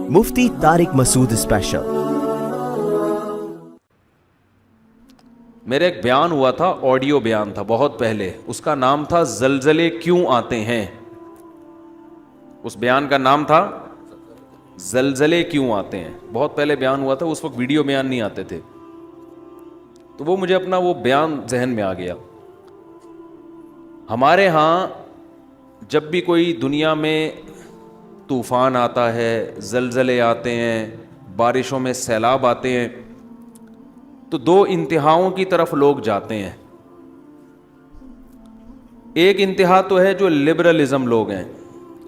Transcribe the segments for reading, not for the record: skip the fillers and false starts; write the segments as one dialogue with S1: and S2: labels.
S1: مفتی طارق مسعود special.
S2: میرے ایک بیان ہوا تھا، آڈیو بیان تھا بہت پہلے، اس کا نام تھا زلزلے کیوں آتے ہیں۔ اس بیان کا نام تھا زلزلے کیوں آتے ہیں، بہت پہلے بیان ہوا تھا، اس وقت ویڈیو بیان نہیں آتے تھے، تو وہ مجھے اپنا وہ بیان ذہن میں آ گیا۔ ہمارے ہاں جب بھی کوئی دنیا میں طوفان آتا ہے، زلزلے آتے ہیں، بارشوں میں سیلاب آتے ہیں، تو دو انتہاؤں کی طرف لوگ جاتے ہیں۔ ایک انتہا تو ہے جو لبرلزم لوگ ہیں،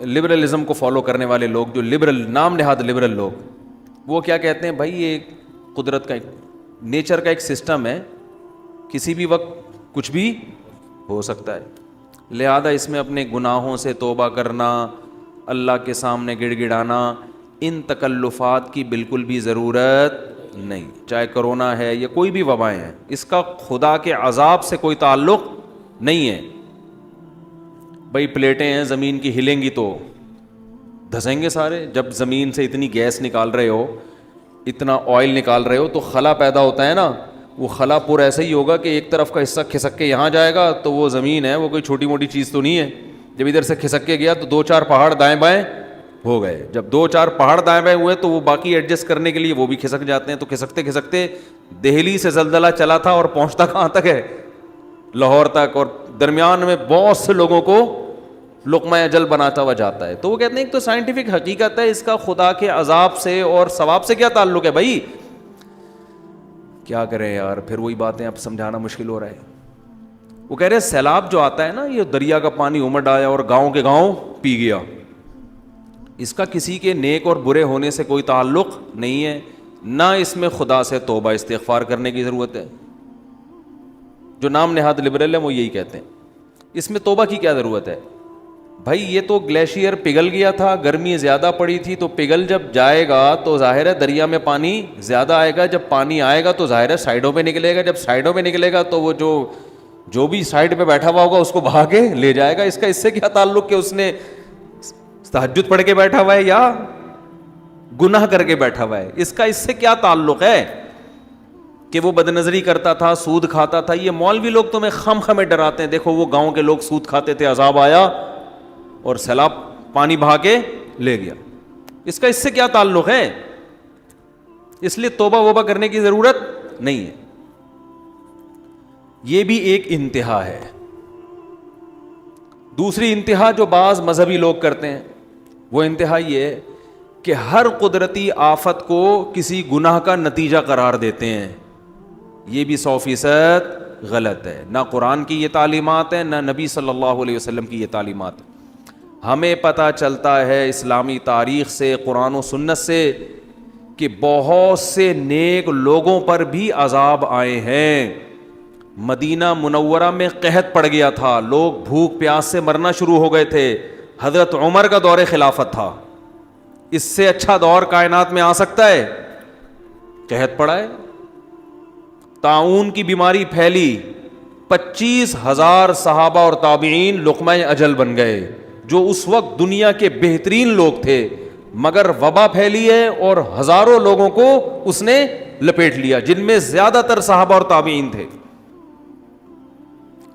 S2: لبرلزم کو فالو کرنے والے لوگ، جو لبرل نام نہاد لبرل لوگ، وہ کیا کہتے ہیں، بھائی یہ قدرت کا نیچر کا ایک سسٹم ہے، کسی بھی وقت کچھ بھی ہو سکتا ہے، لہذا اس میں اپنے گناہوں سے توبہ کرنا، اللہ کے سامنے گڑ گڑانا، ان تکلفات کی بالکل بھی ضرورت نہیں، چاہے کرونا ہے یا کوئی بھی وبائیں ہیں، اس کا خدا کے عذاب سے کوئی تعلق نہیں ہے۔ بھائی پلیٹیں ہیں زمین کی، ہلیں گی تو دھسیں گے سارے، جب زمین سے اتنی گیس نکال رہے ہو، اتنا آئل نکال رہے ہو، تو خلا پیدا ہوتا ہے نا، وہ خلا پورا ایسا ہی ہوگا کہ ایک طرف کا حصہ کھسک کے یہاں جائے گا، تو وہ زمین ہے، وہ کوئی چھوٹی موٹی چیز تو نہیں ہے، جب ادھر سے کھسک کے گیا تو دو چار پہاڑ دائیں بائیں ہو گئے، جب دو چار پہاڑ دائیں بائیں ہوئے تو وہ باقی ایڈجسٹ کرنے کے لیے وہ بھی کھسک جاتے ہیں، تو کھسکتے کھسکتے دہلی سے زلزلہ چلا تھا اور پہنچتا کہاں تک ہے، لاہور تک، اور درمیان میں بہت سے لوگوں کو لقمہ اجل بناتا ہوا جاتا ہے۔ تو وہ کہتے ہیں ایک تو سائنٹیفک حقیقت ہے، اس کا خدا کے عذاب سے اور ثواب سے کیا تعلق ہے بھائی؟ کیا کریں یار، پھر وہی باتیں اب سمجھانا مشکل ہو رہا ہے۔ وہ کہہ رہے ہیں سیلاب جو آتا ہے نا، یہ دریا کا پانی امڑ آیا اور گاؤں کے گاؤں پی گیا، اس کا کسی کے نیک اور برے ہونے سے کوئی تعلق نہیں ہے، نہ اس میں خدا سے توبہ استغفار کرنے کی ضرورت ہے۔ جو نام نہاد لبرل ہے وہ یہی کہتے ہیں، اس میں توبہ کی کیا ضرورت ہے بھائی؟ یہ تو گلیشیئر پگھل گیا تھا، گرمی زیادہ پڑی تھی، تو پگھل جب جائے گا تو ظاہر ہے دریا میں پانی زیادہ آئے گا، جب پانی آئے گا تو ظاہر ہے سائڈوں پہ نکلے گا، جب سائڈوں پہ نکلے گا تو وہ جو بھی سائڈ پہ بیٹھا ہوا ہوگا اس کو بہا کے لے جائے گا۔ اس سے کیا تعلق کہ اس نے تہجد پڑھ کے بیٹھا ہوا ہے یا گناہ کر کے بیٹھا ہوا ہے، اس سے کیا تعلق ہے کہ وہ بدنظری کرتا تھا، سود کھاتا تھا؟ یہ مولوی لوگ تمہیں خم خمیں ڈراتے ہیں، دیکھو وہ گاؤں کے لوگ سود کھاتے تھے، عذاب آیا اور سیلاب پانی بہا کے لے گیا، اس سے کیا تعلق ہے؟ اس لیے توبہ وبہ کرنے کی ضرورت نہیں ہے۔ یہ بھی ایک انتہا ہے۔ دوسری انتہا جو بعض مذہبی لوگ کرتے ہیں، وہ انتہا یہ ہے کہ ہر قدرتی آفت کو کسی گناہ کا نتیجہ قرار دیتے ہیں۔ یہ بھی 100% غلط ہے، نہ قرآن کی یہ تعلیمات ہے، نہ نبی صلی اللہ علیہ وسلم کی یہ تعلیمات ہے۔ ہمیں پتہ چلتا ہے اسلامی تاریخ سے، قرآن و سنت سے، کہ بہت سے نیک لوگوں پر بھی عذاب آئے ہیں۔ مدینہ منورہ میں قحط پڑ گیا تھا، لوگ بھوک پیاس سے مرنا شروع ہو گئے تھے، حضرت عمر کا دور خلافت تھا، اس سے اچھا دور کائنات میں آ سکتا ہے؟ قحط پڑا ہے، طاعون کی بیماری پھیلی، 25,000 صحابہ اور تابعین لقمہ اجل بن گئے، جو اس وقت دنیا کے بہترین لوگ تھے، مگر وبا پھیلی ہے اور ہزاروں لوگوں کو اس نے لپیٹ لیا، جن میں زیادہ تر صحابہ اور تابعین تھے۔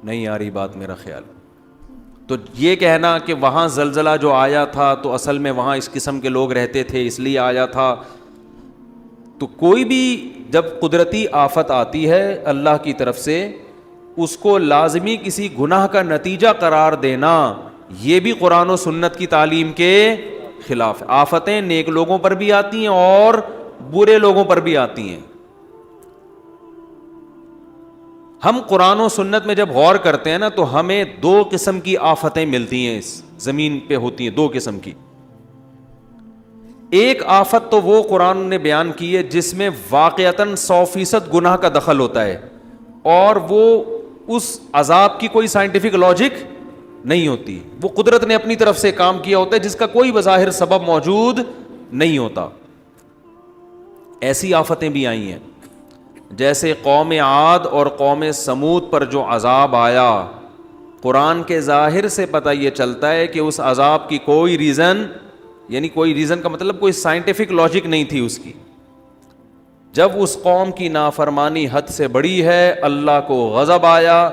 S2: نہیں آ رہی بات میرا خیال؟ تو یہ کہنا کہ وہاں زلزلہ جو آیا تھا تو اصل میں وہاں اس قسم کے لوگ رہتے تھے اس لیے آیا تھا، تو کوئی بھی جب قدرتی آفت آتی ہے اللہ کی طرف سے، اس کو لازمی کسی گناہ کا نتیجہ قرار دینا، یہ بھی قرآن و سنت کی تعلیم کے خلاف ہے۔ آفتیں نیک لوگوں پر بھی آتی ہیں اور برے لوگوں پر بھی آتی ہیں۔ ہم قرآن و سنت میں جب غور کرتے ہیں نا تو ہمیں 2 قسم کی آفتیں ملتی ہیں، اس زمین پہ ہوتی ہیں 2 قسم کی۔ ایک آفت تو وہ قرآن نے بیان کی ہے جس میں واقعتاً 100% گناہ کا دخل ہوتا ہے، اور وہ اس عذاب کی کوئی سائنٹیفک لاجک نہیں ہوتی، وہ قدرت نے اپنی طرف سے کام کیا ہوتا ہے جس کا کوئی بظاہر سبب موجود نہیں ہوتا۔ ایسی آفتیں بھی آئی ہیں، جیسے قوم عاد اور قوم سمود پر جو عذاب آیا، قرآن کے ظاہر سے پتہ یہ چلتا ہے کہ اس عذاب کی کوئی ریزن یعنی کوئی ریزن کا مطلب کوئی سائنٹیفک لاجک نہیں تھی اس کی. جب اس قوم کی نافرمانی حد سے بڑی ہے, اللہ کو غضب آیا,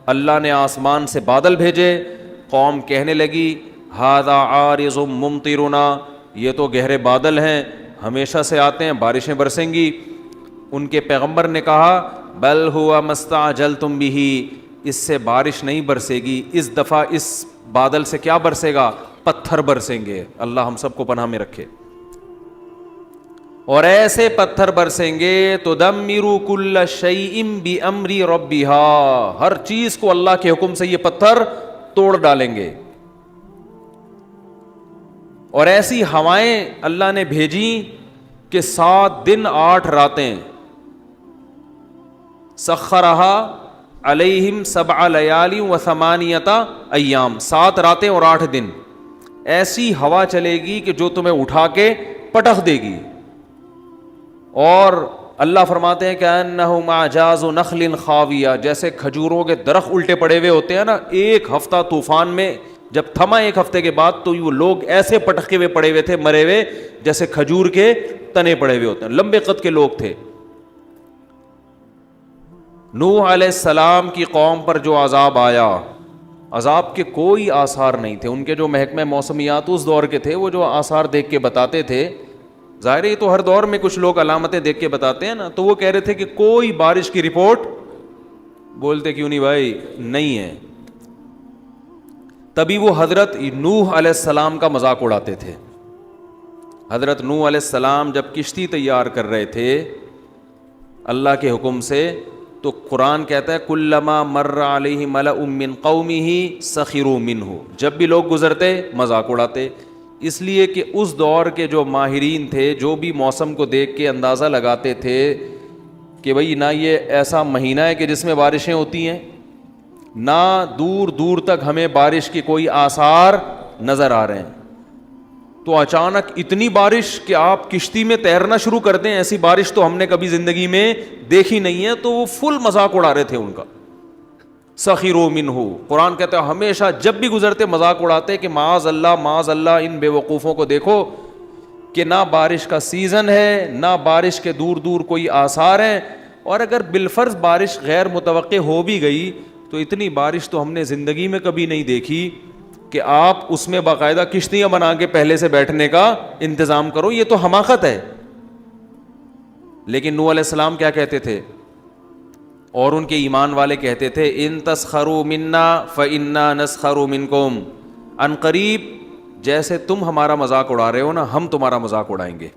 S2: اللہ نے آسمان سے بادل بھیجے, قوم کہنے لگی ھذا عارض ممطرنا, یہ تو گہرے بادل ہیں, ہمیشہ سے آتے ہیں, بارشیں برسیں گی. ان کے پیغمبر نے کہا بل ہوا مستعجلتم بہ, اس سے بارش نہیں برسے گی, اس دفعہ اس بادل سے کیا برسے گا, پتھر برسیں گے. اللہ ہم سب کو پناہ میں رکھے. اور ایسے پتھر برسیں گے تدمر کل شیء بامر ربها, ہر چیز کو اللہ کے حکم سے یہ پتھر توڑ ڈالیں گے. اور ایسی ہوائیں اللہ نے بھیجی کہ 7 دن 8 راتیں, سخرہا علیہم 7 لیال و 8 ایام, 7 راتیں اور 8 دن ایسی ہوا چلے گی کہ جو تمہیں اٹھا کے پٹخ دے گی. اور اللہ فرماتے ہیں کہ انہم اعجاز نخل خاویہ, جیسے کھجوروں کے درخت الٹے پڑے ہوئے ہوتے ہیں نا, ایک ہفتہ طوفان میں جب تھما, ایک ہفتے کے بعد تو وہ لوگ ایسے پٹکے ہوئے پڑے ہوئے تھے, مرے ہوئے, جیسے کھجور کے تنے پڑے ہوئے ہوتے ہیں. لمبے قد کے لوگ تھے. نوح علیہ السلام کی قوم پر جو عذاب آیا, عذاب کے کوئی آثار نہیں تھے. ان کے جو محکمہ موسمیات اس دور کے تھے, وہ جو آثار دیکھ کے بتاتے تھے, ظاہر ہے تو ہر دور میں کچھ لوگ علامتیں دیکھ کے بتاتے ہیں نا, تو وہ کہہ رہے تھے کہ کوئی بارش کی رپورٹ, بولتے کیوں نہیں بھائی, نہیں ہے. تبھی وہ حضرت نوح علیہ السلام کا مذاق اڑاتے تھے. حضرت نوح علیہ السلام جب کشتی تیار کر رہے تھے اللہ کے حکم سے, تو قرآن کہتا ہے کلما مر علیہ ملأ من قومہ سخروا منہ, جب بھی لوگ گزرتے مذاق اڑاتے. اس لیے کہ اس دور کے جو ماہرین تھے, جو بھی موسم کو دیکھ کے اندازہ لگاتے تھے کہ بھئی نہ یہ ایسا مہینہ ہے کہ جس میں بارشیں ہوتی ہیں, نہ دور دور تک ہمیں بارش کی کوئی آثار نظر آ رہے ہیں, تو اچانک اتنی بارش کہ آپ کشتی میں تیرنا شروع کر دیں, ایسی بارش تو ہم نے کبھی زندگی میں دیکھی نہیں ہے. تو وہ فل مذاق اڑا رہے تھے ان کا. سخروا منہ, قرآن کہتا ہے ہمیشہ جب بھی گزرتے مذاق اڑاتے کہ معاذ اللہ ان بے وقوفوں کو دیکھو کہ نہ بارش کا سیزن ہے, نہ بارش کے دور دور کوئی آثار ہیں. اور اگر بالفرض بارش غیر متوقع ہو بھی گئی تو اتنی بارش تو ہم نے زندگی میں کبھی نہیں دیکھی کہ آپ اس میں باقاعدہ کشتیاں بنا کے پہلے سے بیٹھنے کا انتظام کرو, یہ تو حماقت ہے. لیکن نوح علیہ السلام کیا کہتے تھے, اور ان کے ایمان والے کہتے تھے ان تسخروا منا فانا نسخر منکم, ان قریب جیسے تم ہمارا مذاق اڑا رہے ہو نا, ہم تمہارا مذاق اڑائیں گے.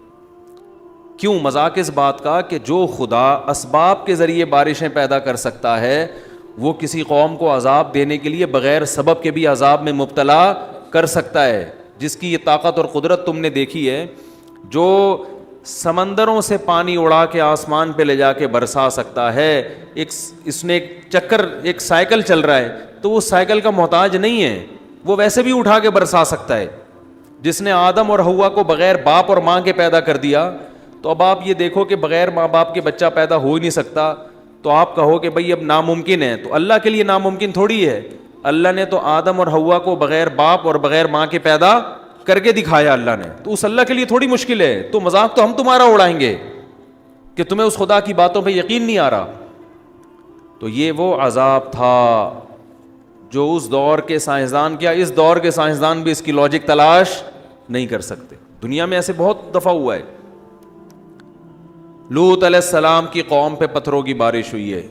S2: کیوں مذاق اس بات کا کہ جو خدا اسباب کے ذریعے بارشیں پیدا کر سکتا ہے, وہ کسی قوم کو عذاب دینے کے لیے بغیر سبب کے بھی عذاب میں مبتلا کر سکتا ہے. جس کی یہ طاقت اور قدرت تم نے دیکھی ہے, جو سمندروں سے پانی اڑا کے آسمان پہ لے جا کے برسا سکتا ہے. اس نے ایک چکر, ایک سائیکل چل رہا ہے, تو وہ سائیکل کا محتاج نہیں ہے, وہ ویسے بھی اٹھا کے برسا سکتا ہے. جس نے آدم اور حوا کو بغیر باپ اور ماں کے پیدا کر دیا, تو اب آپ یہ دیکھو کہ بغیر ماں باپ کے بچہ پیدا ہو ہی نہیں سکتا. تو آپ کہو کہ بھئی اب ناممکن ہے, تو اللہ کے لیے ناممکن تھوڑی ہے. اللہ نے تو آدم اور حوا کو بغیر باپ اور بغیر ماں کے پیدا کر کے دکھایا اللہ نے, تو اس اللہ کے لیے تھوڑی مشکل ہے. تو مذاق تو ہم تمہارا اڑائیں گے کہ تمہیں اس خدا کی باتوں پہ یقین نہیں آ رہا. تو یہ وہ عذاب تھا جو اس دور کے سائنسدان, کیا اس دور کے سائنسدان بھی اس کی لاجک تلاش نہیں کر سکتے. دنیا میں ایسے بہت دفعہ ہوا ہے. لوط علیہ السلام کی قوم پہ پتھروں کی بارش ہوئی ہے,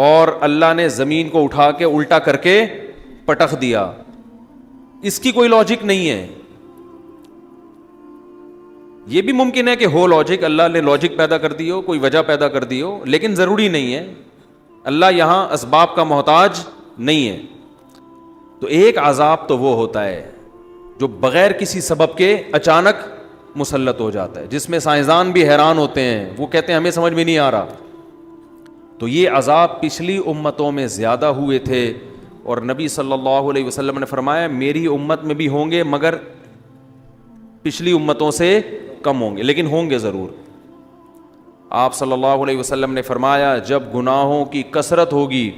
S2: اور اللہ نے زمین کو اٹھا کے الٹا کر کے پٹخ دیا. اس کی کوئی لاجک نہیں ہے. یہ بھی ممکن ہے کہ ہو لاجک, اللہ نے لاجک پیدا کر دی ہو, کوئی وجہ پیدا کر دی ہو, لیکن ضروری نہیں ہے. اللہ یہاں اسباب کا محتاج نہیں ہے. تو ایک عذاب تو وہ ہوتا ہے جو بغیر کسی سبب کے اچانک مسلط ہو جاتا ہے, جس میں سائنسدان بھی حیران ہوتے ہیں, وہ کہتے ہیں ہمیں سمجھ میں نہیں آ رہا. تو یہ عذاب پچھلی امتوں میں زیادہ ہوئے تھے, اور نبی صلی اللہ علیہ وسلم نے فرمایا میری امت میں بھی ہوں گے مگر پچھلی امتوں سے کم ہوں گے, لیکن ہوں گے ضرور. آپ صلی اللہ علیہ وسلم نے فرمایا جب گناہوں کی کثرت ہوگی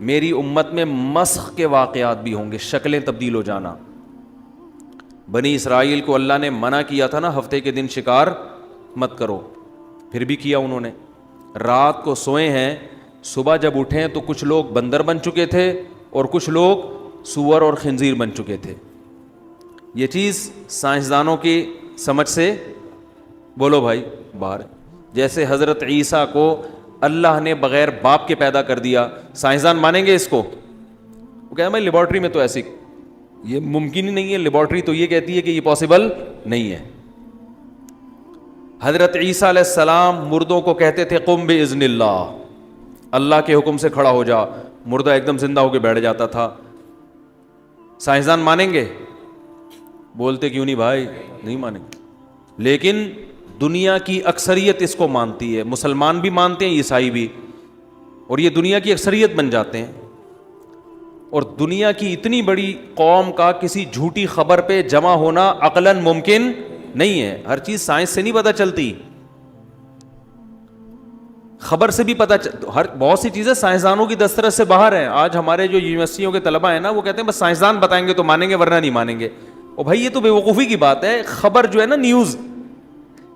S2: میری امت میں مسخ کے واقعات بھی ہوں گے, شکلیں تبدیل ہو جانا. بنی اسرائیل کو اللہ نے منع کیا تھا نا ہفتے کے دن شکار مت کرو, پھر بھی کیا انہوں نے. رات کو سوئے ہیں, صبح جب اٹھیں تو کچھ لوگ بندر بن چکے تھے اور کچھ لوگ سور اور خنزیر بن چکے تھے. یہ چیز سائنسدانوں کی سمجھ سے بولو بھائی باہر. جیسے حضرت عیسیٰ کو اللہ نے بغیر باپ کے پیدا کر دیا, سائنسدان مانیں گے اس کو؟ وہ کہتے ہیں بھائی لیبارٹری میں تو ایسی یہ ممکن ہی نہیں ہے, لیبارٹری تو یہ کہتی ہے کہ یہ پاسبل نہیں ہے. حضرت عیسیٰ علیہ السلام مردوں کو کہتے تھے قم باذن اللہ, اللہ کے حکم سے کھڑا ہو جا, مردہ ایک دم زندہ ہو کے بیٹھ جاتا تھا. سائنسدان مانیں گے؟ بولتے کیوں نہیں بھائی, نہیں مانیں گے. لیکن دنیا کی اکثریت اس کو مانتی ہے, مسلمان بھی مانتے ہیں, عیسائی بھی, اور یہ دنیا کی اکثریت بن جاتے ہیں. اور دنیا کی اتنی بڑی قوم کا کسی جھوٹی خبر پہ جمع ہونا عقلاً ممکن نہیں ہے. ہر چیز سائنس سے نہیں پتہ چلتی, خبر سے بھی پتہ بہت سی چیزیں سائنسدانوں کی دسترس سے باہر ہیں. آج ہمارے جو یونیورسٹیوں کے طلبہ ہیں نا, وہ کہتے ہیں بس سائنسدان بتائیں گے تو مانیں گے ورنہ نہیں مانیں گے. اور بھائی یہ تو بے وقوفی کی بات ہے. خبر جو ہے نا نیوز,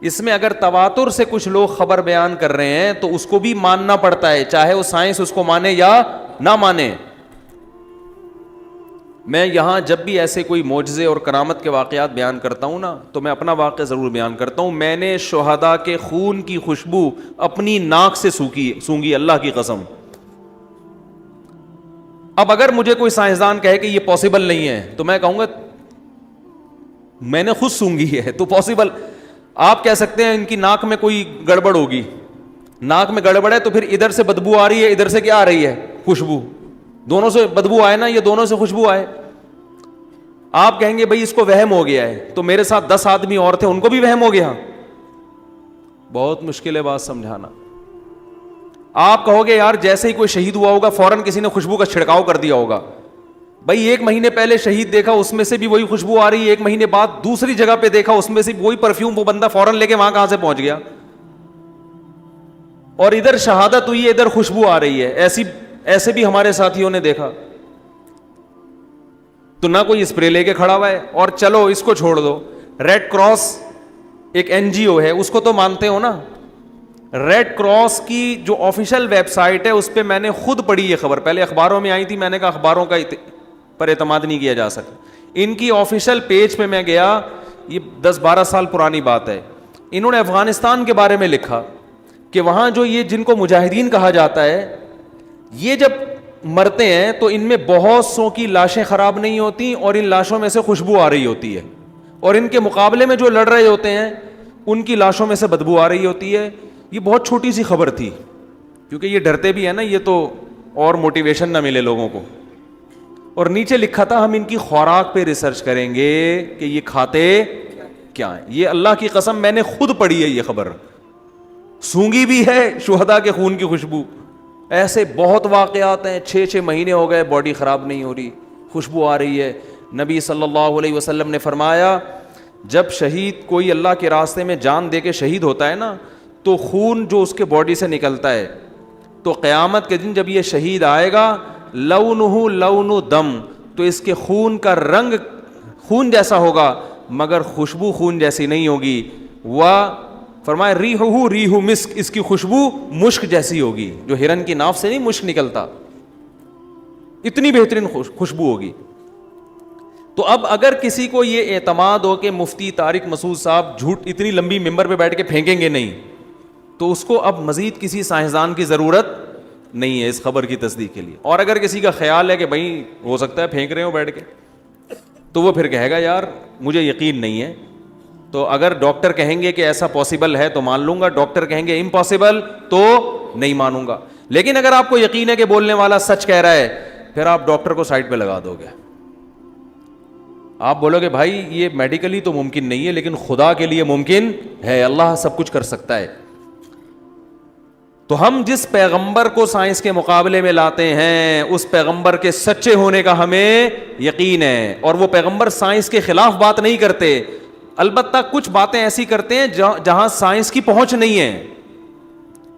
S2: اس میں اگر تواتر سے کچھ لوگ خبر بیان کر رہے ہیں تو اس کو بھی ماننا پڑتا ہے, چاہے وہ سائنس اس کو مانے یا نہ مانے. میں یہاں جب بھی ایسے کوئی معجزے اور کرامت کے واقعات بیان کرتا ہوں نا, تو میں اپنا واقعہ ضرور بیان کرتا ہوں. میں نے شہداء کے خون کی خوشبو اپنی ناک سے سونگی, اللہ کی قسم. اب اگر مجھے کوئی سائنسدان کہے کہ یہ پاسبل نہیں ہے تو میں کہوں گا میں نے خود سونگی ہے تو پاسبل. آپ کہہ سکتے ہیں ان کی ناک میں کوئی گڑبڑ ہوگی, ناک میں گڑبڑ ہے تو پھر ادھر سے بدبو آ رہی ہے, ادھر سے کیا آ رہی ہے؟ خوشبو. دونوں سے بدبو آئے نا, یہ دونوں سے خوشبو آئے. آپ کہیں گے بھائی اس کو وہم ہو گیا ہے, تو میرے ساتھ 10 آدمی اور تھے, ان کو بھی وہم ہو گیا. بہت مشکل ہے بات سمجھانا. آپ کہو گے یار جیسے ہی کوئی شہید ہوا ہوگا فوراً کسی نے خوشبو کا چھڑکاؤ کر دیا ہوگا. بھائی 1 مہینے پہلے شہید دیکھا, اس میں سے بھی وہی خوشبو آ رہی ہے. 1 مہینے بعد دوسری جگہ پہ دیکھا, اس میں سے وہی پرفیوم, وہ بندہ فوراً لے کے وہاں کہاں سے پہنچ گیا. اور ادھر شہادت ہوئی ہے, ادھر خوشبو آ رہی ہے. ایسے بھی ہمارے ساتھیوں نے دیکھا. تو نہ کوئی اسپرے لے کے کھڑا ہوا ہے. اور چلو اس کو چھوڑ دو, ریڈ کراس ایک NGO ہے, اس کو تو مانتے ہو نا. ریڈ کراس کی جو آفیشیل ویب سائٹ ہے اس پہ میں نے خود پڑھی یہ خبر, پہلے اخباروں میں آئی تھی, میں نے کہا اخباروں کا پر اعتماد نہیں کیا جا سکتا. ان کی آفیشیل پیج پہ میں گیا, یہ 10-12 سال پرانی بات ہے. انہوں نے افغانستان کے بارے میں لکھا کہ وہاں جو یہ جن کو مجاہدین کہا جاتا ہے, یہ جب مرتے ہیں تو ان میں بہت سو کی لاشیں خراب نہیں ہوتی اور ان لاشوں میں سے خوشبو آ رہی ہوتی ہے, اور ان کے مقابلے میں جو لڑ رہے ہوتے ہیں ان کی لاشوں میں سے بدبو آ رہی ہوتی ہے. یہ بہت چھوٹی سی خبر تھی, کیونکہ یہ ڈرتے بھی ہیں نا, یہ تو اور موٹیویشن نہ ملے لوگوں کو. اور نیچے لکھا تھا ہم ان کی خوراک پہ ریسرچ کریں گے کہ یہ کھاتے کیا ہیں. یہ اللہ کی قسم میں نے خود پڑھی ہے یہ خبر, سونگی بھی ہے شہداء کے خون کی خوشبو. ایسے بہت واقعات ہیں, 6 مہینے ہو گئے باڈی خراب نہیں ہو رہی, خوشبو آ رہی ہے. نبی صلی اللہ علیہ وسلم نے فرمایا جب شہید کوئی اللہ کے راستے میں جان دے کے شہید ہوتا ہے نا, تو خون جو اس کے باڈی سے نکلتا ہے, تو قیامت کے دن جب یہ شہید آئے گا لونہ لون دم, تو اس کے خون کا رنگ خون جیسا ہوگا مگر خوشبو خون جیسی نہیں ہوگی. فرمایا ریحہ ریح مسک, اس کی خوشبو مشک جیسی ہوگی, جو ہرن کی ناف سے نہیں مشک نکلتا, اتنی بہترین خوشبو ہوگی. تو اب اگر کسی کو یہ اعتماد ہو کہ مفتی طارق مسعود صاحب جھوٹ اتنی لمبی ممبر پہ بیٹھ کے پھینکیں گے نہیں, تو اس کو اب مزید کسی سائنسدان کی ضرورت نہیں ہے اس خبر کی تصدیق کے لیے. اور اگر کسی کا خیال ہے کہ بھائی ہو سکتا ہے پھینک رہے ہو بیٹھ کے, تو وہ پھر کہے گا یار مجھے یقین نہیں ہے. تو اگر ڈاکٹر کہیں گے کہ ایسا پاسبل ہے تو مان لوں گا, ڈاکٹر کہیں گے امپاسبل تو نہیں مانوں گا. لیکن اگر آپ کو یقین ہے کہ بولنے والا سچ کہہ رہا ہے, پھر آپ ڈاکٹر کو سائڈ پہ لگا دو گے. آپ بولو گے بھائی یہ میڈیکلی تو ممکن نہیں ہے لیکن خدا کے لیے ممکن ہے, اللہ سب کچھ کر سکتا ہے. تو ہم جس پیغمبر کو سائنس کے مقابلے میں لاتے ہیں اس پیغمبر کے سچے ہونے کا ہمیں یقین ہے, اور وہ پیغمبر سائنس کے خلاف بات نہیں کرتے. البتہ کچھ باتیں ایسی کرتے ہیں جہاں سائنس کی پہنچ نہیں ہے.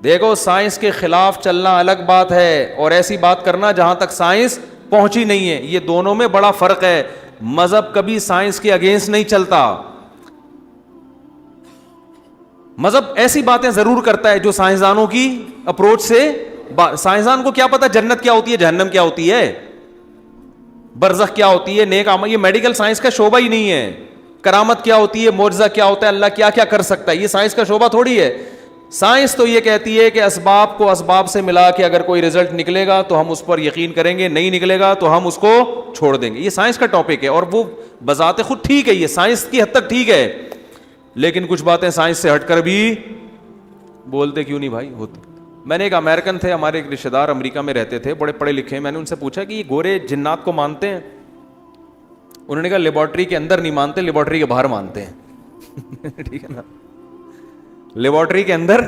S2: دیکھو سائنس کے خلاف چلنا الگ بات ہے اور ایسی بات کرنا جہاں تک سائنس پہنچی نہیں ہے, یہ دونوں میں بڑا فرق ہے. مذہب کبھی سائنس کے اگینسٹ نہیں چلتا. مذہب ایسی باتیں ضرور کرتا ہے جو سائنسدانوں کی اپروچ سے, سائنسدان کو کیا پتا جنت کیا ہوتی ہے, جہنم کیا ہوتی ہے, برزخ کیا ہوتی ہے, نیک عمل, یہ میڈیکل سائنس کا شعبہ ہی نہیں ہے. کرامت کیا ہوتی ہے, معجزہ کیا ہوتا ہے, اللہ کیا کیا کر سکتا ہے, یہ سائنس کا شعبہ تھوڑی ہے. سائنس تو یہ کہتی ہے کہ اسباب کو اسباب سے ملا کے اگر کوئی رزلٹ نکلے گا تو ہم اس پر یقین کریں گے, نہیں نکلے گا تو ہم اس کو چھوڑ دیں گے. یہ سائنس کا ٹاپک ہے اور وہ بذات خود ٹھیک ہے, یہ سائنس کی حد تک ٹھیک ہے, لیکن کچھ باتیں سائنس سے ہٹ کر بھی بولتے کیوں نہیں بھائی ہوتی. میں نے ایک امریکن تھے, ہمارے ایک رشتہ دار امریکہ میں رہتے تھے, بڑے پڑھے لکھے, میں نے ان سے پوچھا کہ یہ گورے جنات کو مانتے ہیں؟ انہوں نے کہا لیبارٹری کے اندر نہیں مانتے, لیبارٹری کے باہر مانتے ہیں. ٹھیک ہے نا, لیبارٹری کے اندر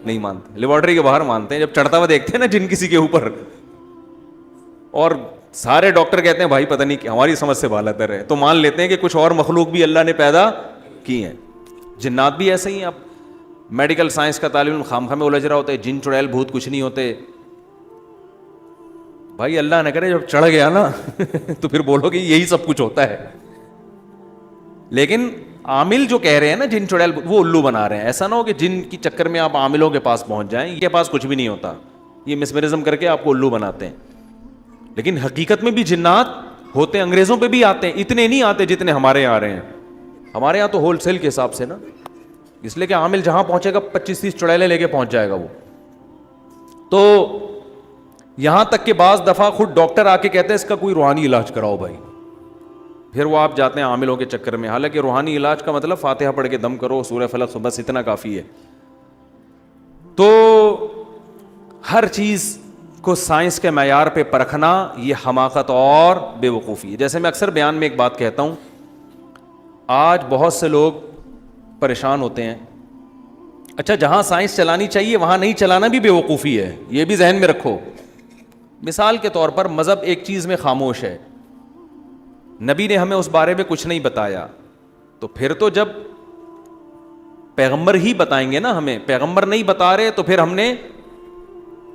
S2: نہیں مانتے, لیبارٹری کے باہر مانتے ہیں. جب چڑھتا ہوا دیکھتے ہیں نا جن کسی کے اوپر, اور سارے ڈاکٹر کہتے ہیں بھائی پتہ نہیں ہماری سمجھ سے بالاتر ہے, تو مان لیتے ہیں کہ کچھ اور مخلوق بھی اللہ نے پیدا کی ہیں. جنات بھی ایسے ہی ہیں. اب میڈیکل سائنس کا طالب علم خام خام میں الجھ رہا ہوتا ہے, جن چڑیل بھوت کچھ نہیں ہوتے. بھائی اللہ نہ کرے جب چڑھ گیا نا تو پھر بولو کہ یہی سب کچھ ہوتا ہے. لیکن عامل جو کہہ رہے ہیں نا جن چڑیل, وہ الو بنا رہے ہیں. ایسا نہ ہو کہ جن کی چکر میں آپ عاملوں کے پاس پہنچ جائیں, یہ کے پاس کچھ بھی نہیں ہوتا, یہ مسمرزم کر کے آپ کو الو بناتے ہیں. لیکن حقیقت میں بھی جنات ہوتے ہیں, انگریزوں پہ بھی آتے ہیں, اتنے نہیں آتے جتنے ہمارے یہاں آ رہے ہیں. ہمارے یہاں تو ہول سیل کے حساب سے نا, اس لیے کہ عامل جہاں پہنچے گا 25-30 چڑیلیں لے کے پہنچ جائے گا وہ. تو یہاں تک کہ بعض دفعہ خود ڈاکٹر آ کے کہتے ہیں اس کا کوئی روحانی علاج کراؤ بھائی, پھر وہ آپ جاتے ہیں عاملوں کے چکر میں. حالانکہ روحانی علاج کا مطلب فاتحہ پڑھ کے دم کرو, سورہ فلق, بس اتنا کافی ہے. تو ہر چیز کو سائنس کے معیار پہ پرکھنا یہ حماقت اور بے وقوفی ہے. جیسے میں اکثر بیان میں ایک بات کہتا ہوں, آج بہت سے لوگ پریشان ہوتے ہیں. اچھا, جہاں سائنس چلانی چاہیے وہاں نہیں چلانا بھی بے وقوفی ہے, یہ بھی ذہن میں رکھو. مثال کے طور پر مذہب ایک چیز میں خاموش ہے, نبی نے ہمیں اس بارے میں کچھ نہیں بتایا, تو پھر تو جب پیغمبر ہی بتائیں گے نا ہمیں, پیغمبر نہیں بتا رہے تو پھر ہم نے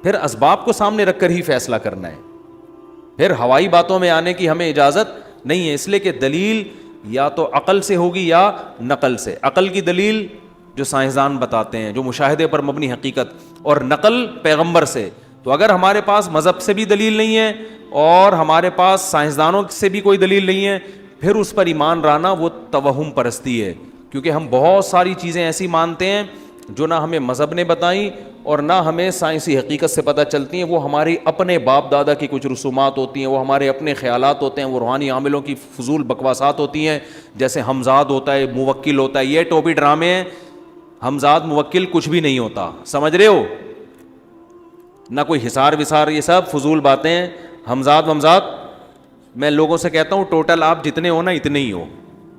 S2: پھر اسباب کو سامنے رکھ کر ہی فیصلہ کرنا ہے. پھر ہوائی باتوں میں آنے کی ہمیں اجازت نہیں ہے, اس لیے کہ دلیل یا تو عقل سے ہوگی یا نقل سے. عقل کی دلیل جو سائنسدان بتاتے ہیں, جو مشاہدے پر مبنی حقیقت, اور نقل پیغمبر سے. تو اگر ہمارے پاس مذہب سے بھی دلیل نہیں ہے اور ہمارے پاس سائنسدانوں سے بھی کوئی دلیل نہیں ہے, پھر اس پر ایمان لانا وہ توہم پرستی ہے. کیونکہ ہم بہت ساری چیزیں ایسی مانتے ہیں جو نہ ہمیں مذہب نے بتائیں اور نہ ہمیں سائنسی حقیقت سے پتہ چلتی ہیں. وہ ہماری اپنے باپ دادا کی کچھ رسومات ہوتی ہیں, وہ ہمارے اپنے خیالات ہوتے ہیں, وہ روحانی عاملوں کی فضول بکواسات ہوتی ہیں. جیسے ہمزاد ہوتا ہے, موکل ہوتا ہے, یہ ٹوپی ڈرامے ہیں. ہمزاد موکل کچھ بھی نہیں ہوتا, سمجھ رہے ہو, نہ کوئی حصار وسار, یہ سب فضول باتیں ہیں. ہمزاد میں لوگوں سے کہتا ہوں ٹوٹل آپ جتنے ہو نا اتنے ہی ہو,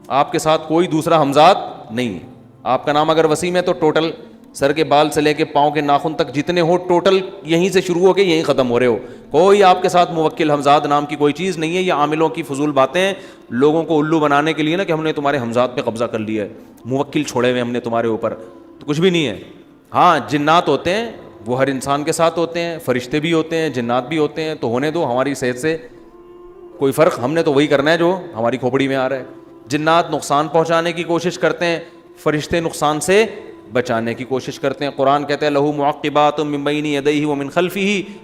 S2: آپ کے ساتھ کوئی دوسرا ہمزاد نہیں. آپ کا نام اگر وسیم ہے تو ٹوٹل سر کے بال سے لے کے پاؤں کے ناخن تک جتنے ہو ٹوٹل یہیں سے شروع ہو کے یہیں ختم ہو رہے ہو. کوئی آپ کے ساتھ موکل ہمزاد نام کی کوئی چیز نہیں ہے. یہ عاملوں کی فضول باتیں ہیں لوگوں کو الو بنانے کے لیے نا, کہ ہم نے تمہارے ہمزاد پہ قبضہ کر لیا ہے, موکل چھوڑے ہوئے ہم نے تمہارے اوپر. تو کچھ بھی نہیں ہے. ہاں جنات ہوتے ہیں, وہ ہر انسان کے ساتھ ہوتے ہیں, فرشتے بھی ہوتے ہیں, جنات بھی ہوتے ہیں. تو ہونے دو, ہماری صحت سے کوئی فرق, ہم نے تو وہی کرنا ہے جو ہماری کھوپڑی میں آ رہا ہے. جنات نقصان پہنچانے کی کوشش کرتے ہیں, فرشتے نقصان سے بچانے کی کوشش کرتے ہیں. قرآن کہتے ہیں لہو معقبات من بین یدیہ ومن خلفہ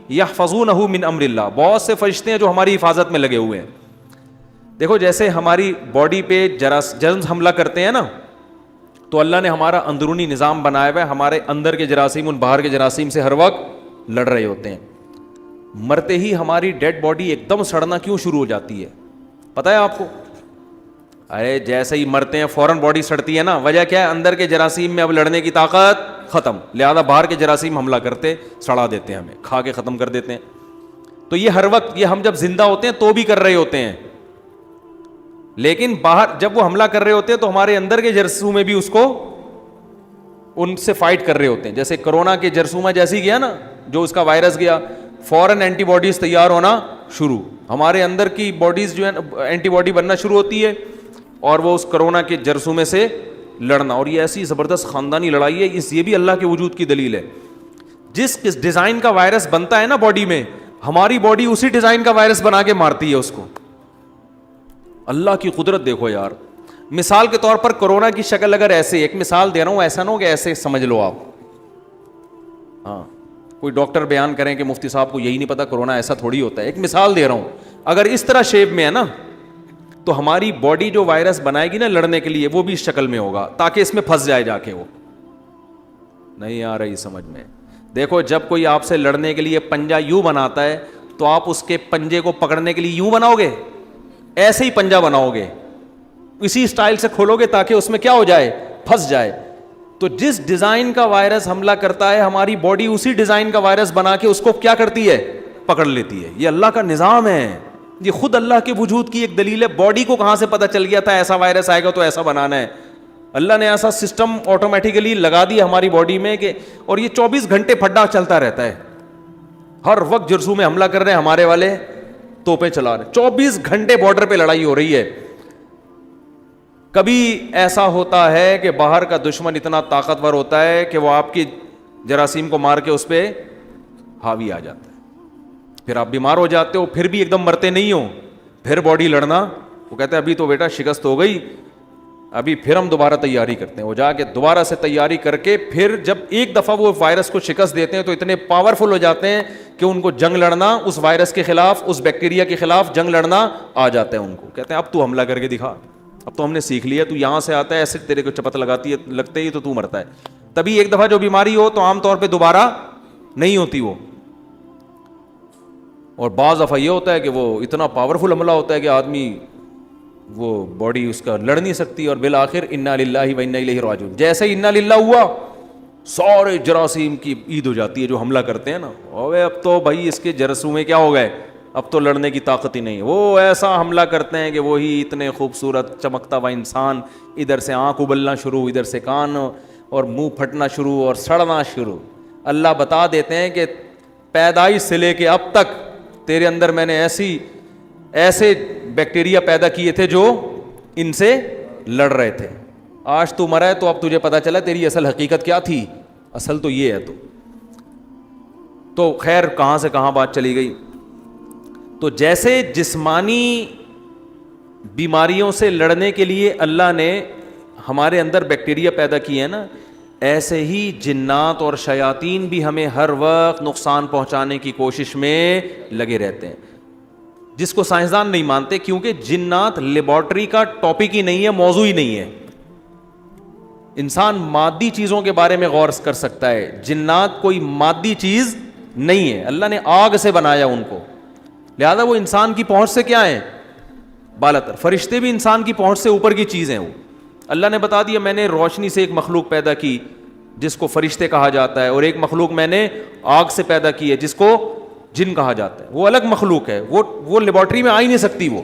S2: یحفظونہ من امر اللہ. بہت سے فرشتے ہیں جو ہماری حفاظت میں لگے ہوئے ہیں. دیکھو جیسے ہماری باڈی پہ جرمز حملہ کرتے ہیں نا, تو اللہ نے ہمارا اندرونی نظام بنایا ہوا ہے, ہمارے اندر کے جراثیم ان باہر کے جراثیم سے ہر وقت لڑ رہے ہوتے ہیں. مرتے ہی ہماری ڈیڈ باڈی ایک دم سڑنا کیوں شروع ہو جاتی ہے پتہ ہے آپ کو؟ ارے جیسے ہی مرتے ہیں فوراً باڈی سڑتی ہے نا. وجہ کیا ہے؟ اندر کے جراثیم میں اب لڑنے کی طاقت ختم, لہذا باہر کے جراثیم حملہ کرتے, سڑا دیتے ہیں, ہمیں کھا کے ختم کر دیتے ہیں. تو یہ ہر وقت, یہ ہم جب زندہ ہوتے ہیں تو بھی کر رہے ہوتے ہیں, لیکن باہر جب وہ حملہ کر رہے ہوتے ہیں تو ہمارے اندر کے جراثیم بھی اس کو ان سے فائٹ کر رہے ہوتے ہیں. جیسے کرونا کے جرثومہ جیسی گیا نا, جو اس کا وائرس گیا, فوراً اینٹی باڈیز تیار ہونا شروع, ہمارے اندر کی باڈیز جو ہے اینٹی باڈی بننا شروع ہوتی ہے, اور وہ اس کرونا کے جرثومے سے لڑنا. اور یہ ایسی زبردست خاندانی لڑائی ہے, یہ بھی اللہ کے وجود کی دلیل ہے. جس ڈیزائن کا وائرس بنتا ہے نا باڈی میں, ہماری باڈی اسی ڈیزائن کا وائرس بنا کے مارتی ہے اس کو. اللہ کی قدرت دیکھو یار. مثال کے طور پر کورونا کی شکل اگر ایسے, ایک مثال دے رہا ہوں, ایسا نہ ہو کہ ایسے سمجھ لو آپ. ہاں, کوئی ڈاکٹر بیان کریں کہ مفتی صاحب کو یہی نہیں پتا کورونا ایسا تھوڑی ہوتا ہے, ایک مثال دے رہا ہوں. اگر اس طرح شیپ میں ہے نا, تو ہماری باڈی جو وائرس بنائے گی نا لڑنے کے لیے, وہ بھی اس شکل میں ہوگا تاکہ اس میں پھنس جائے جا کے. وہ نہیں آ رہی سمجھ میں. دیکھو جب کوئی آپ سے لڑنے کے لیے پنجہ یوں بناتا ہے تو آپ اس کے پنجے کو پکڑنے کے لیے یوں بناؤ گے, ایسے ہی پنجہ بناؤ گے, اسی اسٹائل سے کھولو گے تاکہ اس میں کیا ہو جائے, پھنس جائے. تو جس ڈیزائن کا وائرس حملہ کرتا ہے, ہماری باڈی اسی ڈیزائن کا وائرس بنا کے اس کو کیا کرتی ہے, پکڑ لیتی ہے. یہ اللہ کا نظام ہے, یہ خود اللہ کے وجود کی ایک دلیل ہے. باڈی کو کہاں سے پتہ چل گیا تھا ایسا وائرس آئے گا تو ایسا بنانا ہے؟ اللہ نے ایسا سسٹم آٹومیٹیکلی لگا دیا ہماری باڈی میں کہ, اور یہ 24 گھنٹے پھڈا چلتا رہتا ہے. ہر وقت جرسوں میں حملہ کر رہے ہیں ہمارے والے, توپیں چلا رہے ہیں, 24 گھنٹے بارڈر پہ لڑائی ہو رہی ہے. کبھی ایسا ہوتا ہے کہ باہر کا دشمن اتنا طاقتور ہوتا ہے کہ وہ آپ کی جراثیم کو مار کے اس پہ حاوی آ جاتا ہے, پھر آپ بیمار ہو جاتے ہو, پھر بھی ایک دم مرتے نہیں ہو, پھر باڈی لڑنا. وہ کہتے ہیں ابھی تو بیٹا شکست ہو گئی, ابھی پھر ہم دوبارہ تیاری کرتے ہیں. وہ جا کے دوبارہ سے تیاری کر کے پھر جب ایک دفعہ وہ وائرس کو شکست دیتے ہیں تو اتنے پاورفل ہو جاتے ہیں کہ ان کو جنگ لڑنا, اس وائرس کے خلاف, اس بیکٹیریا کے خلاف جنگ لڑنا آ جاتا ہے ان کو. کہتے ہیں اب تو حملہ کر کے دکھا, اب تو ہم نے سیکھ لیا, تو یہاں سے آتا ہے ایسے تیرے کو چپت لگاتی ہے, لگتے ہی تو مرتا ہے. تبھی ایک دفعہ جو بیماری ہو تو عام طور پہ دوبارہ نہیں ہوتی وہ. اور بعض دفعہ یہ ہوتا ہے کہ وہ اتنا پاورفل حملہ ہوتا ہے کہ آدمی وہ باڈی اس کا لڑ نہیں سکتی, اور بالآخر انا للہ و انا الیہ راجعون. جیسے ہی انا للہ ہوا, سارے جراثیم کی عید ہو جاتی ہے جو حملہ کرتے ہیں نا. اوے اب تو بھائی اس کے جرثومے میں کیا ہو گئے, اب تو لڑنے کی طاقت ہی نہیں. وہ ایسا حملہ کرتے ہیں کہ وہی اتنے خوبصورت چمکتا ہوا انسان, ادھر سے آنکھ ابلنا شروع, ادھر سے کان اور منہ پھٹنا شروع اور سڑنا شروع. اللہ بتا دیتے ہیں کہ پیدائش سے لے کے اب تک تیرے اندر میں نے ایسے بیکٹیریا پیدا کیے تھے جو ان سے لڑ رہے تھے. آج تو مرا ہے تو اب تجھے پتا چلا تیری اصل حقیقت کیا تھی, اصل تو یہ ہے. تو خیر کہاں سے کہاں بات چلی گئی. تو جیسے جسمانی بیماریوں سے لڑنے کے لیے اللہ نے ہمارے اندر بیکٹیریا پیدا کیے ہیں نا, ایسے ہی جنات اور شیاطین بھی ہمیں ہر وقت نقصان پہنچانے کی کوشش میں لگے رہتے ہیں, جس کو سائنسدان نہیں مانتے, کیونکہ جنات لیبارٹری کا ٹاپک ہی نہیں ہے, موضوع ہی نہیں ہے. انسان مادی چیزوں کے بارے میں غور کر سکتا ہے, جنات کوئی مادی چیز نہیں ہے. اللہ نے آگ سے بنایا ان کو, لہذا وہ انسان کی پہنچ سے کیا ہیں, بالاتر. فرشتے بھی انسان کی پہنچ سے اوپر کی چیز ہیں. وہ اللہ نے بتا دیا میں نے روشنی سے ایک مخلوق پیدا کی جس کو فرشتے کہا جاتا ہے, اور ایک مخلوق میں نے آگ سے پیدا کی ہے جس کو جن کہا جاتا ہے. وہ الگ مخلوق ہے, وہ لیبارٹری میں آ ہی نہیں سکتی. وہ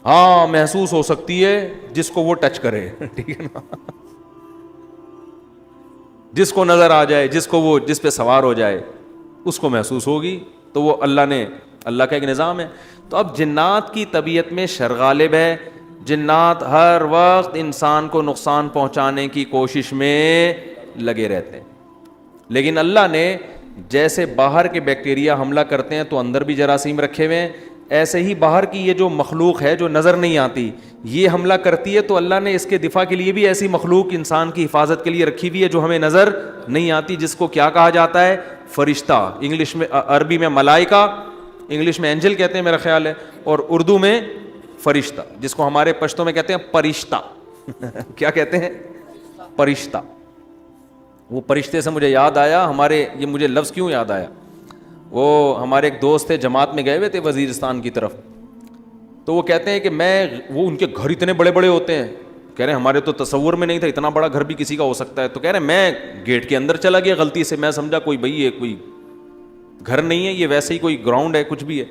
S2: ہاں محسوس ہو سکتی ہے جس کو وہ ٹچ کرے, ٹھیک ہے نا, جس کو نظر آ جائے, جس پہ سوار ہو جائے اس کو محسوس ہوگی. تو وہ اللہ کا ایک نظام ہے. تو اب جنات کی طبیعت میں شر غالب ہے, جنات ہر وقت انسان کو نقصان پہنچانے کی کوشش میں لگے رہتے ہیں. لیکن اللہ نے جیسے باہر کے بیکٹیریا حملہ کرتے ہیں تو اندر بھی جراثیم رکھے ہوئے ہیں, ایسے ہی باہر کی یہ جو مخلوق ہے جو نظر نہیں آتی یہ حملہ کرتی ہے, تو اللہ نے اس کے دفاع کے لیے بھی ایسی مخلوق انسان کی حفاظت کے لیے رکھی ہوئی ہے جو ہمیں نظر نہیں آتی, جس کو کیا کہا جاتا ہے, فرشتہ. انگلش میں, عربی میں ملائکہ, انگلش میں اینجل کہتے ہیں میرا خیال ہے, اور اردو میں فرشتہ, جس کو ہمارے پشتوں میں کہتے ہیں پرشتہ. کیا کہتے ہیں, پرشتہ. وہ پرشتے سے مجھے یاد آیا, یہ مجھے لفظ کیوں یاد آیا, وہ ہمارے ایک دوست تھے, جماعت میں گئے ہوئے تھے وزیرستان کی طرف, تو وہ کہتے ہیں کہ وہ ان کے گھر اتنے بڑے بڑے ہوتے ہیں, کہہ رہے ہیں ہمارے تو تصور میں نہیں تھا اتنا بڑا گھر بھی کسی کا ہو سکتا ہے. تو کہہ رہے ہیں میں گیٹ کے اندر چلا گیا غلطی سے, میں سمجھا کوئی کوئی گھر نہیں ہے, یہ ویسے ہی کوئی گراؤنڈ ہے, کچھ بھی ہے.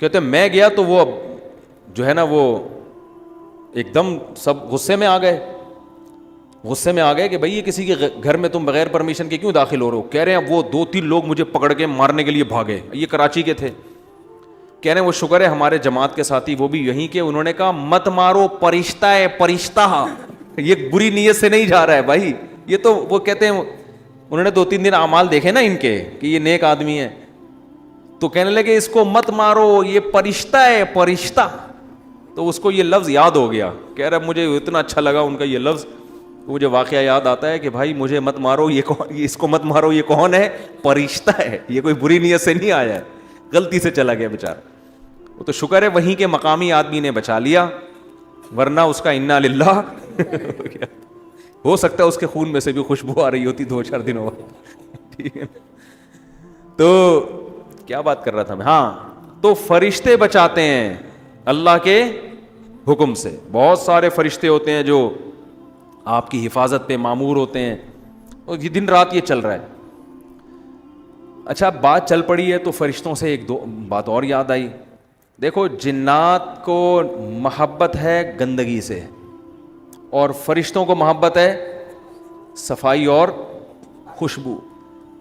S2: کہتے ہیں میں گیا تو وہ جو ہے نا وہ ایک دم سب غصے میں آ گئے کہ بھائی یہ کسی کے گھر میں تم بغیر پرمیشن کے کیوں داخل ہو رہے ہو. کہہ رہے ہیں وہ 2-3 لوگ مجھے پکڑ کے مارنے کے لیے بھاگے, یہ کراچی کے تھے. کہہ رہے ہیں وہ شکر ہے ہمارے جماعت کے ساتھی وہ بھی یہیں کے, انہوں نے کہا مت مارو, پرشتہ ہے پرشتہ, یہ بری نیت سے نہیں جا رہا ہے بھائی, یہ تو وہ کہتے ہیں انہوں نے 2-3 دن اعمال دیکھے نا ان کے کہ یہ نیک آدمی ہے, تو کہنے لگے اس کو مت مارو, یہ پرشتہ ہے پرشتہ. تو اس کو یہ لفظ یاد ہو گیا, کہہ رہا مجھے اتنا اچھا لگا ان کا یہ لفظ, مجھے واقعہ یاد آتا ہے کہ بھائی مجھے مت مارو, یہ کون, اس کو مت مارو, یہ کون ہے؟ فرشتہ ہے, یہ کوئی بری نیت سے نہیں آیا ہے, غلطی سے چلا گیا بیچارہ. وہ تو شکر ہے وہیں کے مقامی آدمی نے بچا لیا, ورنہ اس کا انا للہ ہو سکتا ہے اس کے خون میں سے بھی خوشبو آ رہی ہوتی 2-4 دنوں بعد. ٹھیک ہے, تو کیا بات کر رہا تھا میں؟ ہاں, تو فرشتے بچاتے ہیں اللہ کے حکم سے. بہت سارے فرشتے ہوتے ہیں جو آپ کی حفاظت پہ مامور ہوتے ہیں, اور یہ دن رات یہ چل رہا ہے. اچھا, بات چل پڑی ہے تو فرشتوں سے ایک دو بات اور یاد آئی. دیکھو, جنات کو محبت ہے گندگی سے, اور فرشتوں کو محبت ہے صفائی اور خوشبو.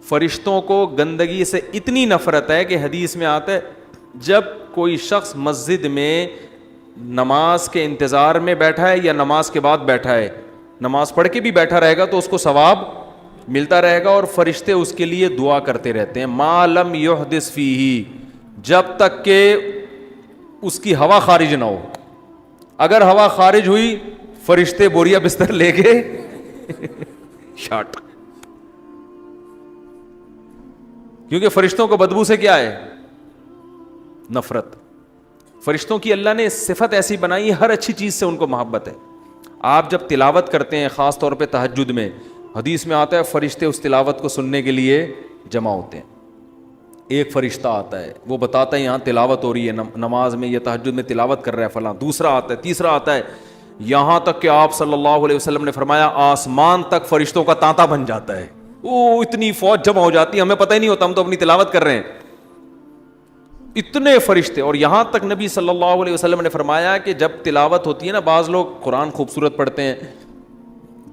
S2: فرشتوں کو گندگی سے اتنی نفرت ہے کہ حدیث میں آتا ہے جب کوئی شخص مسجد میں نماز کے انتظار میں بیٹھا ہے یا نماز کے بعد بیٹھا ہے, نماز پڑھ کے بھی بیٹھا رہے گا تو اس کو ثواب ملتا رہے گا, اور فرشتے اس کے لیے دعا کرتے رہتے ہیں ما لم یحدث فیہ, جب تک کہ اس کی ہوا خارج نہ ہو. اگر ہوا خارج ہوئی فرشتے بوریا بستر لے کے شاٹ, کیونکہ فرشتوں کو بدبو سے کیا ہے؟ نفرت. فرشتوں کی اللہ نے صفت ایسی بنائی, ہر اچھی چیز سے ان کو محبت ہے. آپ جب تلاوت کرتے ہیں خاص طور پہ تہجد میں, حدیث میں آتا ہے فرشتے اس تلاوت کو سننے کے لیے جمع ہوتے ہیں. ایک فرشتہ آتا ہے وہ بتاتا ہے یہاں تلاوت ہو رہی ہے نماز میں, یہ تہجد میں تلاوت کر رہا ہے فلاں. دوسرا آتا ہے, تیسرا آتا ہے, یہاں تک کہ آپ صلی اللہ علیہ وسلم نے فرمایا آسمان تک فرشتوں کا تانتا بن جاتا ہے. وہ اتنی فوج جمع ہو جاتی ہے, ہمیں پتہ ہی نہیں ہوتا, ہم تو اپنی تلاوت کر رہے ہیں, اتنے فرشتے. اور یہاں تک نبی صلی اللہ علیہ وسلم نے فرمایا کہ جب تلاوت ہوتی ہے نا, بعض لوگ قرآن خوبصورت پڑھتے ہیں,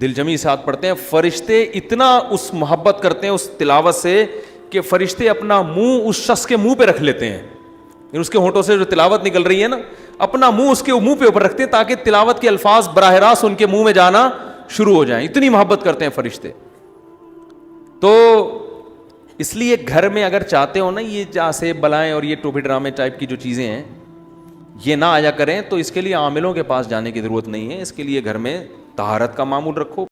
S2: دل جمی ساتھ پڑھتے ہیں, فرشتے اتنا اس محبت کرتے ہیں اس تلاوت سے کہ فرشتے اپنا منہ اس شخص کے منہ پہ رکھ لیتے ہیں, اس کے ہونٹوں سے جو تلاوت نکل رہی ہے نا, اپنا منہ اس کے منہ پہ اوپر رکھتے ہیں تاکہ تلاوت کے الفاظ براہ راست ان کے منہ میں جانا شروع ہو جائیں. اتنی محبت کرتے ہیں فرشتے. تو اس لیے گھر میں اگر چاہتے ہو نا یہ جیسے بلائیں اور یہ ٹوپی ڈرامے ٹائپ کی جو چیزیں ہیں یہ نہ آیا کریں, تو اس کے لیے عاملوں کے پاس جانے کی ضرورت نہیں ہے. اس کے لیے گھر میں طہارت کا معمول رکھو.